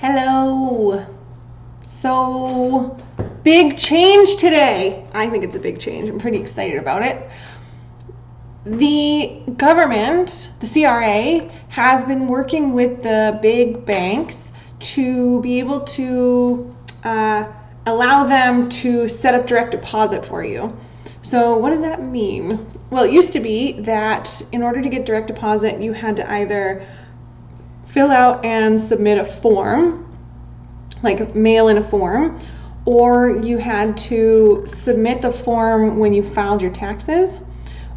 Hello. So, big change today. I think it's a big change. I'm pretty excited about it. The government, the CRA, has been working with the big banks to be able to allow them to set up direct deposit for you. So what does that mean? Well, it used to be that in order to get direct deposit, you had to either fill out and submit a form, like mail in a form, or you had to submit the form when you filed your taxes,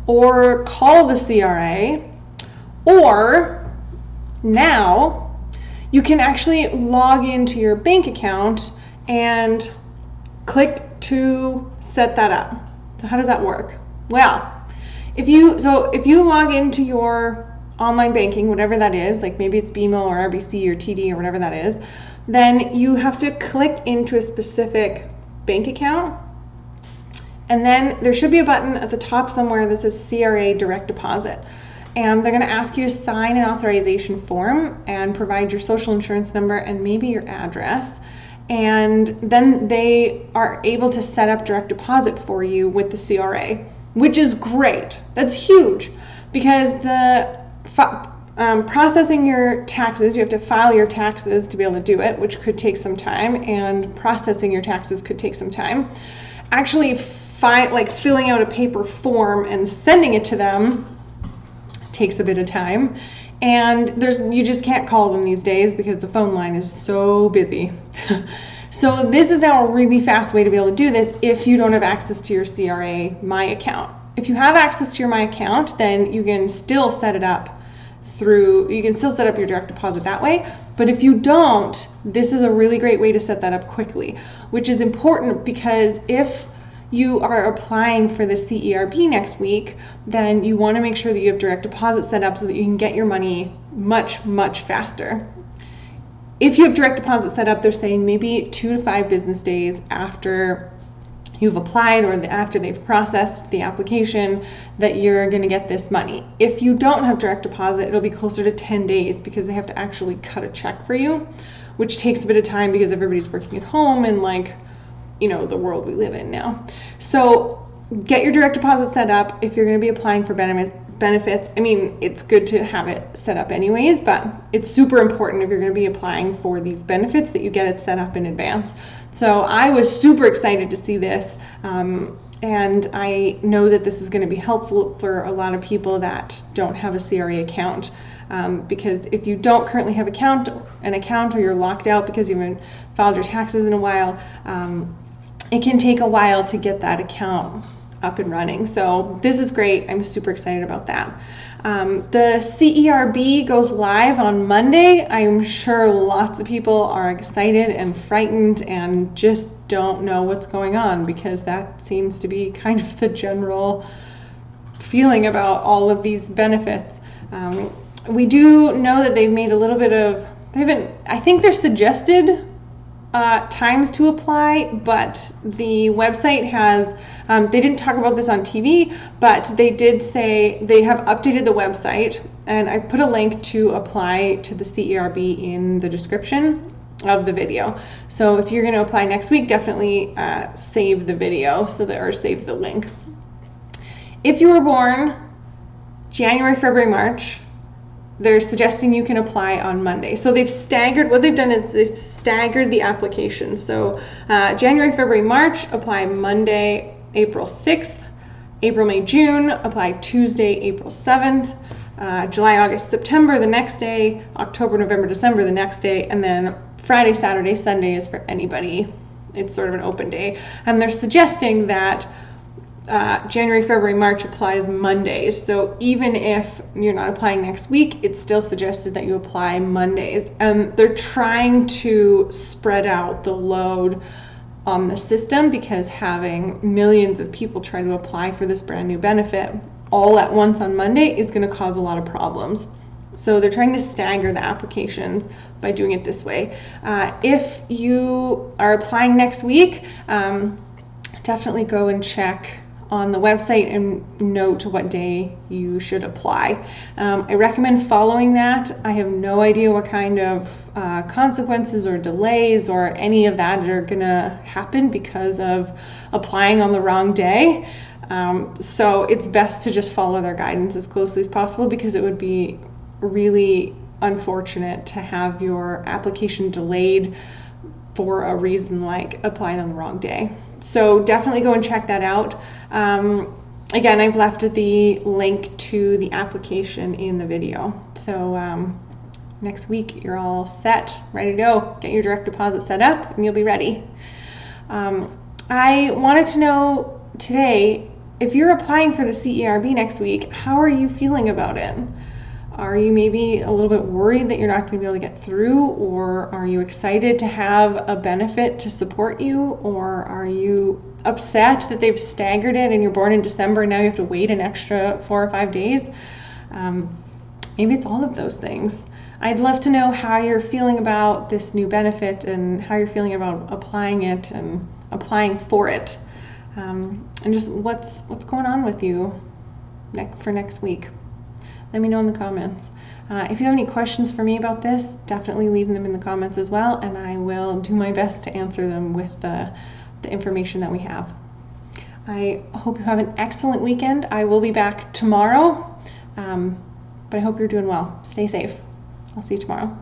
or call the CRA, or now you can actually log into your bank account and click to set that up. So how does that work? Well, if you log into your online banking, whatever that is, like maybe it's BMO or RBC or TD or whatever that is, then you have to click into a specific bank account, and then there should be a button at the top somewhere that says CRA direct deposit, and they're going to ask you to sign an authorization form and provide your social insurance number and maybe your address, and then they are able to set up direct deposit for you with the CRA, which is great. That's huge, because the processing your taxes, you have to file your taxes to be able to do it, which could take some time, and processing your taxes could take some time. Actually, filling out a paper form and sending it to them takes a bit of time, and you just can't call them these days because the phone line is so busy. So this is now a really fast way to be able to do this if you don't have access to your CRA My Account. If you have access to your My Account, then you can still set it up you can still set up your direct deposit that way. But if you don't, this is a really great way to set that up quickly, which is important because if you are applying for the CERB next week, then you want to make sure that you have direct deposit set up so that you can get your money much, much faster. If you have direct deposit set up, they're saying maybe 2 to 5 business days after you've applied or after they've processed the application that you're going to get this money. If you don't have direct deposit, it'll be closer to 10 days because they have to actually cut a check for you, which takes a bit of time because everybody's working at home and the world we live in now. So get your direct deposit set up if you're going to be applying for benefits. I mean, it's good to have it set up anyways, but it's super important if you're going to be applying for these benefits that you get it set up in advance. So I was super excited to see this, and I know that this is going to be helpful for a lot of people that don't have a CRA account, because if you don't currently have an account or you're locked out because you haven't filed your taxes in a while, it can take a while to get that account up and running. So this is great. I'm super excited about that. The CERB goes live on Monday. I'm sure lots of people are excited and frightened and just don't know what's going on, because that seems to be kind of the general feeling about all of these benefits. We do know that they've made a little bit of, I think they're suggested times to apply, but the website has, they didn't talk about this on TV, but they did say they have updated the website, and I put a link to apply to the CERB in the description of the video. So if you're going to apply next week, definitely save the video or save the link. If you were born January, February, March, they're suggesting you can apply on Monday. So what they've done is they've staggered the application. So January, February, March, apply Monday, April 6th, April, May, June, apply Tuesday, April 7th, July, August, September the next day, October, November, December the next day, and then Friday, Saturday, Sunday is for anybody. It's sort of an open day. And they're suggesting that January, February, March applies Mondays. So even if you're not applying next week, it's still suggested that you apply Mondays. And they're trying to spread out the load on the system, because having millions of people try to apply for this brand new benefit all at once on Monday is going to cause a lot of problems. So they're trying to stagger the applications by doing it this way. If you are applying next week, definitely go and check on the website and note what day you should apply. I recommend following that. I have no idea what kind of consequences or delays or any of that are gonna happen because of applying on the wrong day. So it's best to just follow their guidance as closely as possible, because it would be really unfortunate to have your application delayed for a reason like applying on the wrong day. So definitely go and check that out. Again, I've left the link to the application in the video. So next week you're all set, ready to go. Get your direct deposit set up and you'll be ready. I wanted to know today, if you're applying for the CERB next week, how are you feeling about it? Are you maybe a little bit worried that you're not going to be able to get through, or are you excited to have a benefit to support you, or are you upset that they've staggered it and you're born in December and now you have to wait an extra 4 or 5 days? Maybe it's all of those things. I'd love to know how you're feeling about this new benefit and how you're feeling about applying it and applying for it, and just what's going on with you for next week. Let me know in the comments. If you have any questions for me about this, definitely leave them in the comments as well, and I will do my best to answer them with the information that we have. I hope you have an excellent weekend. I will be back tomorrow, but I hope you're doing well. Stay safe. I'll see you tomorrow.